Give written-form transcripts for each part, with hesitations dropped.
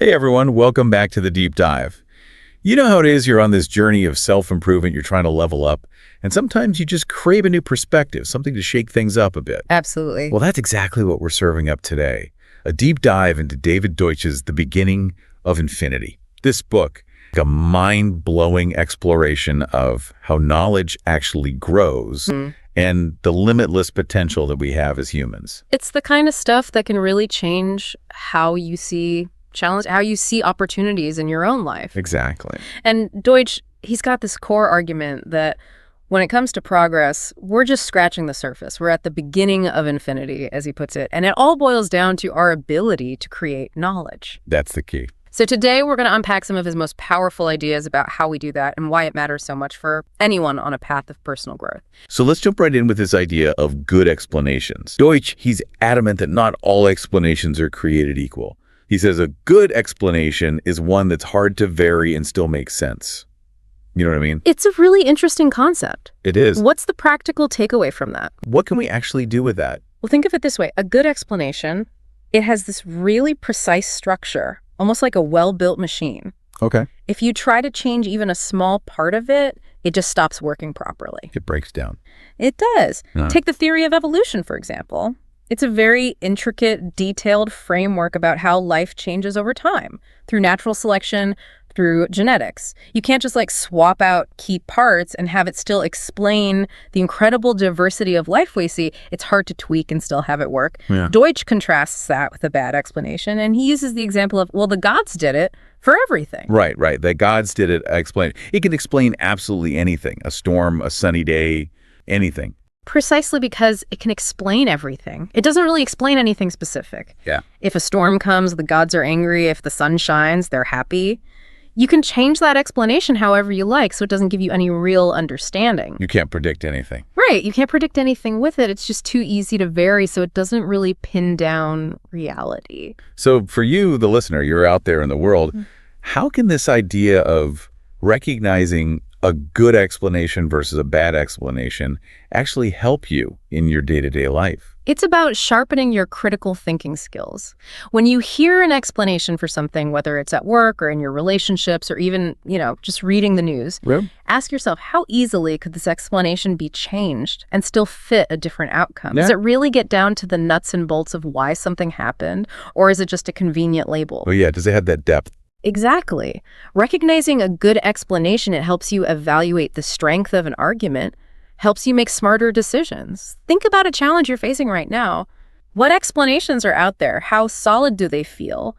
Hey everyone, welcome back to the Deep Dive. You know how it is, you're on this journey of self-improvement, you're trying to level up, and sometimes you just crave a new perspective, something to shake things up a bit. Absolutely. Well, that's exactly what we're serving up today. A deep dive into David Deutsch's The Beginning of Infinity. This book, a mind-blowing exploration of how knowledge actually grows and the limitless potential that we have as humans. It's the kind of stuff that can really change how you see how you see opportunities in your own life. Exactly. And Deutsch, he's got this core argument that when it comes to progress, we're just scratching the surface. We're at the beginning of infinity, as he puts it. And it all boils down to our ability to create knowledge. That's the key. So today we're going to unpack some of his most powerful ideas about how we do that and why it matters so much for anyone on a path of personal growth. So let's jump right in with this idea of good explanations. Deutsch, he's adamant that not all explanations are created equal. He says a good explanation is one that's hard to vary and still makes sense. You know what I mean? It's a really interesting concept. It is. What's the practical takeaway from that? What can we actually do with that? Well, think of it this way. A good explanation, it has this really precise structure, almost like a well-built machine. Okay. If you try to change even a small part of it, it just stops working properly. It breaks down. It does. Take the theory of evolution, for example. It's a very intricate, detailed framework about how life changes over time, through natural selection, through genetics. You can't just swap out key parts and have it still explain the incredible diversity of life we see. It's hard to tweak and still have it work. Yeah. Deutsch contrasts that with a bad explanation, and he uses the example of, well, the gods did it for everything. Right. The gods did it. It can explain absolutely anything. A storm, a sunny day, anything. Precisely because it can explain everything. It doesn't really explain anything specific. Yeah. If a storm comes, the gods are angry. If the sun shines, they're happy. You can change that explanation however you like, so it doesn't give you any real understanding. You can't predict anything. Right. You can't predict anything with it. It's just too easy to vary, so it doesn't really pin down reality. So for you, the listener, you're out there in the world, how can this idea of recognizing a good explanation versus a bad explanation actually help you in your day-to-day life? It's about sharpening your critical thinking skills. When you hear an explanation for something, whether it's at work or in your relationships or even, just reading the news, ask yourself, how easily could this explanation be changed and still fit a different outcome? Yeah. Does it really get down to the nuts and bolts of why something happened, or is it just a convenient label? Oh yeah, does it have that depth? Exactly. Recognizing a good explanation, it helps you evaluate the strength of an argument, helps you make smarter decisions. Think about a challenge you're facing right now. What explanations are out there? How solid do they feel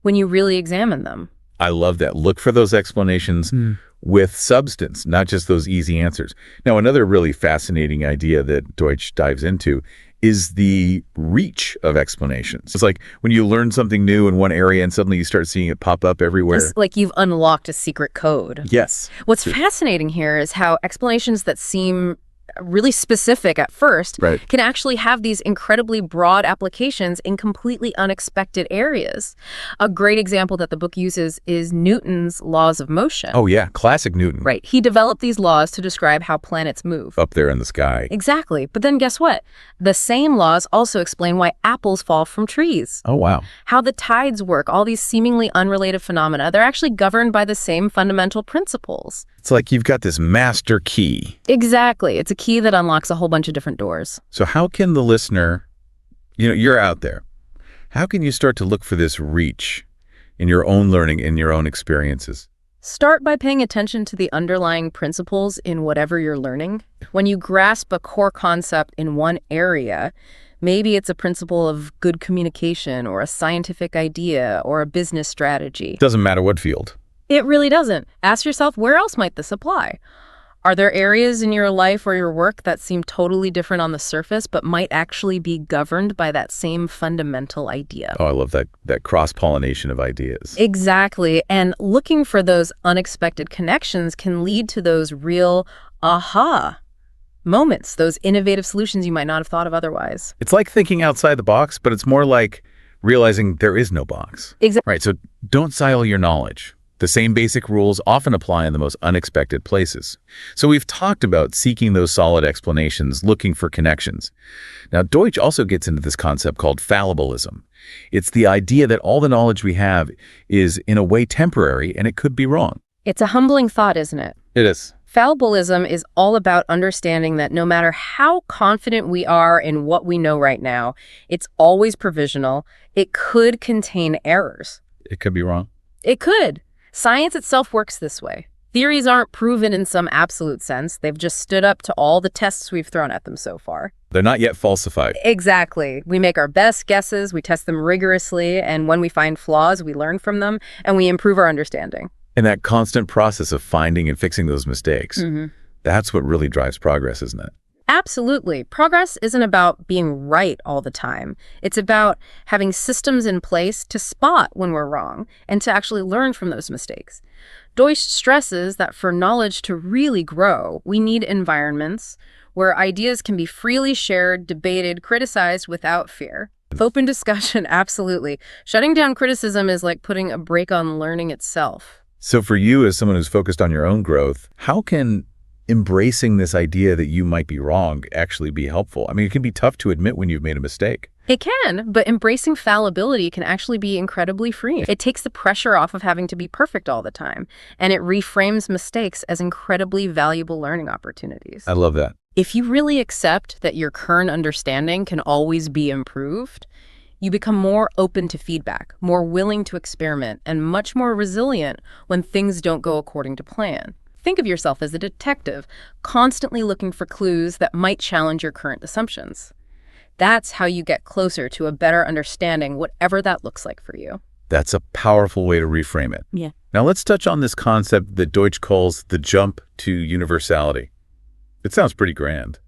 when you really examine them? I love that. Look for those explanations with substance, not just those easy answers. Now, another really fascinating idea that Deutsch dives into is the reach of explanations. It's like when you learn something new in one area and suddenly you start seeing it pop up everywhere. It's like you've unlocked a secret code. Yes. What's fascinating here is how explanations that seem really specific at first can actually have these incredibly broad applications in completely unexpected areas. A great example that the book uses is Newton's laws of motion. Oh yeah, classic Newton. Right. He developed these laws to describe how planets move. Up there in the sky. Exactly. But then guess what? The same laws also explain why apples fall from trees. Oh wow. How the tides work, all these seemingly unrelated phenomena, they're actually governed by the same fundamental principles. It's like you've got this master key. Exactly. It's a key that unlocks a whole bunch of different doors. So how can the listener, you're out there, how can you start to look for this reach in your own learning, in your own experiences? Start by paying attention to the underlying principles in whatever you're learning. When you grasp a core concept in one area, maybe it's a principle of good communication or a scientific idea or a business strategy. Doesn't matter what field. It really doesn't. Ask yourself, where else might this apply? Are there areas in your life or your work that seem totally different on the surface but might actually be governed by that same fundamental idea? Oh, I love that cross-pollination of ideas. Exactly. And looking for those unexpected connections can lead to those real aha moments, those innovative solutions you might not have thought of otherwise. It's like thinking outside the box, but it's more like realizing there is no box. Exactly. Right, so don't silo your knowledge. The same basic rules often apply in the most unexpected places. So we've talked about seeking those solid explanations, looking for connections. Now, Deutsch also gets into this concept called fallibilism. It's the idea that all the knowledge we have is, in a way, temporary, and it could be wrong. It's a humbling thought, isn't it? It is. Fallibilism is all about understanding that no matter how confident we are in what we know right now, it's always provisional. It could contain errors. It could be wrong. It could. Science itself works this way. Theories aren't proven in some absolute sense. They've just stood up to all the tests we've thrown at them so far. They're not yet falsified. Exactly. We make our best guesses, we test them rigorously, and when we find flaws, we learn from them, and we improve our understanding. And that constant process of finding and fixing those mistakes, that's what really drives progress, isn't it? Absolutely. Progress isn't about being right all the time. It's about having systems in place to spot when we're wrong and to actually learn from those mistakes. Deutsch stresses that for knowledge to really grow, we need environments where ideas can be freely shared, debated, criticized without fear. Open discussion, absolutely. Shutting down criticism is like putting a brake on learning itself. So for you, as someone who's focused on your own growth, how can embracing this idea that you might be wrong actually be helpful? I mean, it can be tough to admit when you've made a mistake. It can, but embracing fallibility can actually be incredibly freeing. It takes the pressure off of having to be perfect all the time, and it reframes mistakes as incredibly valuable learning opportunities. I love that. If you really accept that your current understanding can always be improved, you become more open to feedback, more willing to experiment, and much more resilient when things don't go according to plan. Think of yourself as a detective, constantly looking for clues that might challenge your current assumptions. That's how you get closer to a better understanding, whatever that looks like for you. That's a powerful way to reframe it. Yeah. Now let's touch on this concept that Deutsch calls the jump to universality. It sounds pretty grand.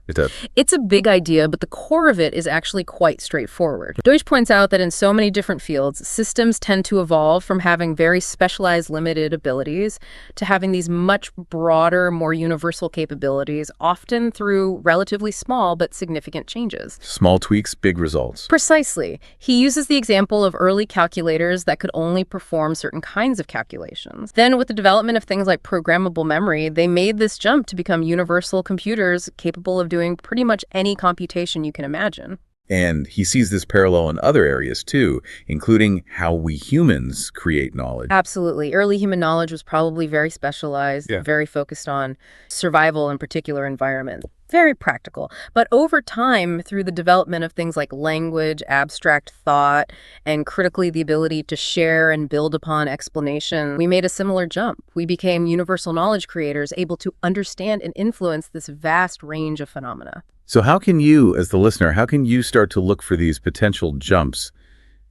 It does. It's a big idea, but the core of it is actually quite straightforward. Deutsch points out that in so many different fields, systems tend to evolve from having very specialized, limited abilities to having these much broader, more universal capabilities, often through relatively small but significant changes. Small tweaks, big results. Precisely. He uses the example of early calculators that could only perform certain kinds of calculations. Then, with the development of things like programmable memory, they made this jump to become universal computers capable of doing pretty much any computation you can imagine. And he sees this parallel in other areas too, including how we humans create knowledge. Absolutely. Early human knowledge was probably very specialized, very focused on survival in particular environments. Very practical. But over time, through the development of things like language, abstract thought, and critically the ability to share and build upon explanation, we made a similar jump. We became universal knowledge creators, able to understand and influence this vast range of phenomena. So how can you, as the listener, how can you start to look for these potential jumps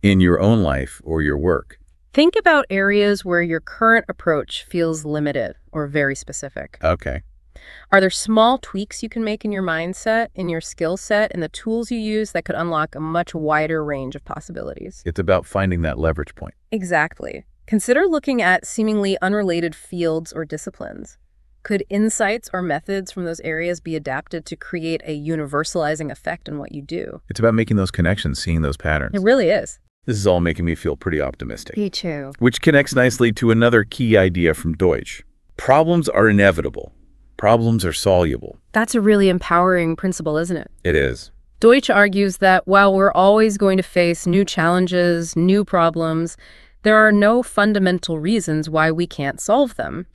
in your own life or your work? Think about areas where your current approach feels limited or very specific. Okay. Are there small tweaks you can make in your mindset, in your skill set, and the tools you use that could unlock a much wider range of possibilities? It's about finding that leverage point. Exactly. Consider looking at seemingly unrelated fields or disciplines. Could insights or methods from those areas be adapted to create a universalizing effect in what you do? It's about making those connections, seeing those patterns. It really is. This is all making me feel pretty optimistic. Me too. Which connects nicely to another key idea from Deutsch. Problems are inevitable. Problems are soluble. That's a really empowering principle, isn't it? It is. Deutsch argues that while we're always going to face new challenges, new problems, there are no fundamental reasons why we can't solve them.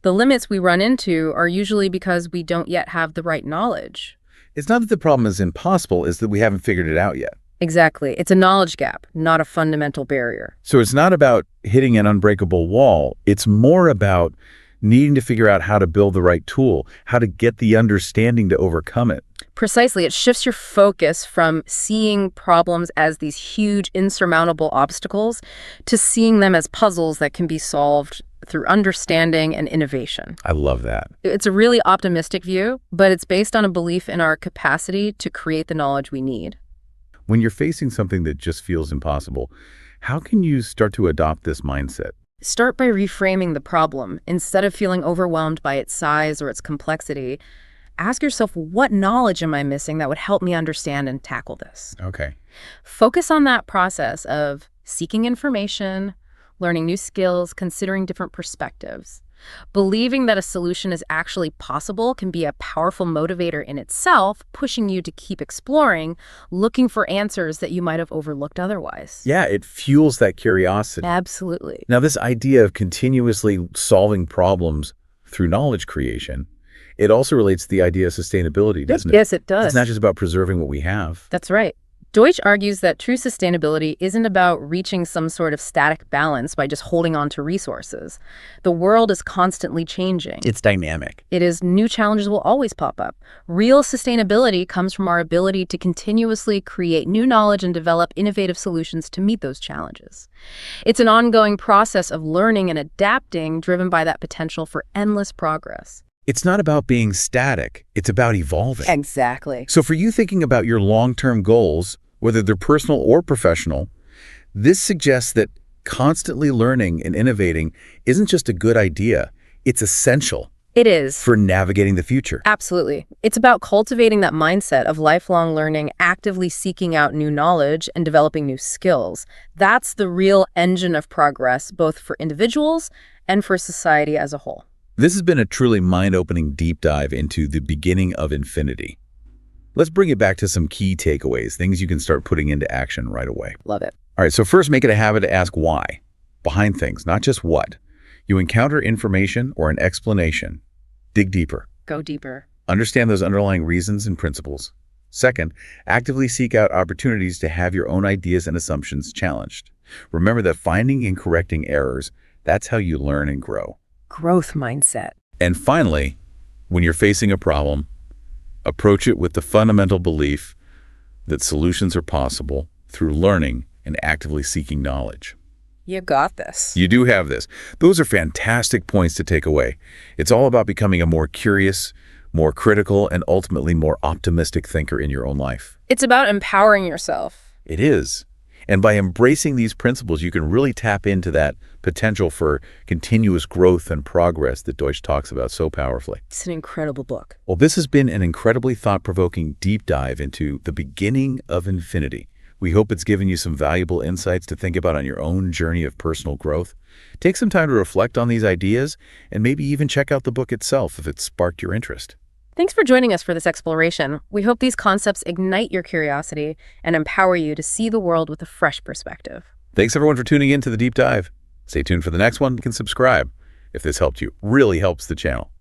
The limits we run into are usually because we don't yet have the right knowledge. It's not that the problem is impossible, it's that we haven't figured it out yet. Exactly. It's a knowledge gap, not a fundamental barrier. So it's not about hitting an unbreakable wall. It's more about needing to figure out how to build the right tool, how to get the understanding to overcome it. Precisely. It shifts your focus from seeing problems as these huge, insurmountable obstacles to seeing them as puzzles that can be solved through understanding and innovation. I love that. It's a really optimistic view, but it's based on a belief in our capacity to create the knowledge we need. When you're facing something that just feels impossible, how can you start to adopt this mindset? Start by reframing the problem. Instead of feeling overwhelmed by its size or its complexity, ask yourself, what knowledge am I missing that would help me understand and tackle this? Okay. Focus on that process of seeking information, learning new skills, considering different perspectives. Believing that a solution is actually possible can be a powerful motivator in itself, pushing you to keep exploring, looking for answers that you might have overlooked otherwise. Yeah, it fuels that curiosity. Absolutely. Now, this idea of continuously solving problems through knowledge creation, it also relates to the idea of sustainability, doesn't it? Yes, it does. It's not just about preserving what we have. That's right. Deutsch argues that true sustainability isn't about reaching some sort of static balance by just holding on to resources. The world is constantly changing. It's dynamic. It is new challenges will always pop up. Real sustainability comes from our ability to continuously create new knowledge and develop innovative solutions to meet those challenges. It's an ongoing process of learning and adapting driven by that potential for endless progress. It's not about being static. It's about evolving. Exactly. So for you thinking about your long-term goals, whether they're personal or professional, this suggests that constantly learning and innovating isn't just a good idea. It's essential. It is. For navigating the future. Absolutely. It's about cultivating that mindset of lifelong learning, actively seeking out new knowledge and developing new skills. That's the real engine of progress, both for individuals and for society as a whole. This has been a truly mind-opening deep dive into the beginning of infinity. Let's bring it back to some key takeaways, things you can start putting into action right away. Love it. All right, so first, make it a habit to ask why behind things, not just what. You encounter information or an explanation. Dig deeper. Go deeper. Understand those underlying reasons and principles. Second, actively seek out opportunities to have your own ideas and assumptions challenged. Remember that finding and correcting errors, that's how you learn and grow. Growth mindset. And finally, when you're facing a problem, approach it with the fundamental belief that solutions are possible through learning and actively seeking knowledge. You got this. You do have this. Those are fantastic points to take away. It's all about becoming a more curious, more critical, and ultimately more optimistic thinker in your own life. It's about empowering yourself. It is. And by embracing these principles, you can really tap into that potential for continuous growth and progress that Deutsch talks about so powerfully. It's an incredible book. Well, this has been an incredibly thought-provoking deep dive into the beginning of infinity. We hope it's given you some valuable insights to think about on your own journey of personal growth. Take some time to reflect on these ideas and maybe even check out the book itself if it sparked your interest. Thanks for joining us for this exploration. We hope these concepts ignite your curiosity and empower you to see the world with a fresh perspective. Thanks everyone for tuning in to the deep dive. Stay tuned for the next one and subscribe if this helped you. Really helps the channel.